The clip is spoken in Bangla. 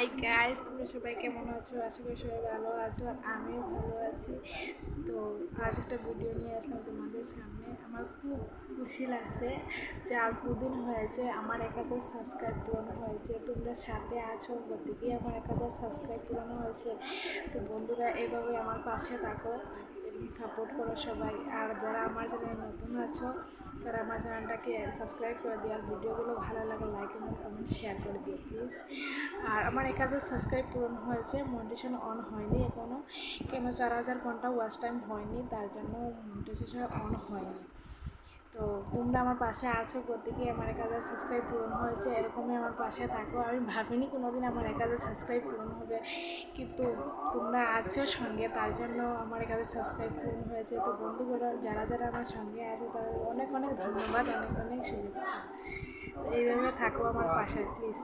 হাই গাইস, তোমরা সবাই কেমন আছো? আশা করি সবাই ভালো আছো, আর আমিও ভালো আছি। তো আজ একটা ভিডিও নিয়ে আসলাম তোমাদের সামনে। আমার খুব খুশি লাগছে যে আজ দুদিন হয়েছে আমার 1000 সাবস্ক্রাইব পূরণ হয়েছে। তোমরা সাথে আছো প্রত্যেকেই, আমার 1000 সাবস্ক্রাইব পূরণ হয়েছে। তো বন্ধুরা, এভাবে আমার পাশে থাকো, সাপোর্ট করো সবাই। আর যারা আমার চ্যানেলে নতুন আছো তারা আমার চ্যানেলটাকে সাবস্ক্রাইব করে দিও, আর ভিডিওগুলো ভালো লাগে লাইক এবং কমেন্ট শেয়ার করে দিও প্লিজ। আর আমার 1000 সাবস্ক্রাইব পূরণ হয়েছে, মনিটাইজেশন অন হয়নি এখনও, কেন 4000 ঘন্টা ওয়াচ টাইম হয়নি, তার জন্য মনিটাইজেশন অন হয়নি। তো তোমরা আমার পাশে আছো, প্রত্যেকে আমার 1000 সাবস্ক্রাইব পূরণ হয়েছে, এরকমই আমার পাশে থাকো। আমি ভাবিনি কোনো দিন আমার 1000 সাবস্ক্রাইব পূরণ হবে, কিন্তু তোমরা আছো সঙ্গে, তার জন্য আমার 1000 সাবস্ক্রাইব পূরণ হয়েছে। তো বন্ধুগুলো যারা যারা আমার সঙ্গে আছে তাদের অনেক অনেক ধন্যবাদ, অনেক অনেক শুভেচ্ছা। তো এইভাবে থাকো আমার পাশে প্লিজ।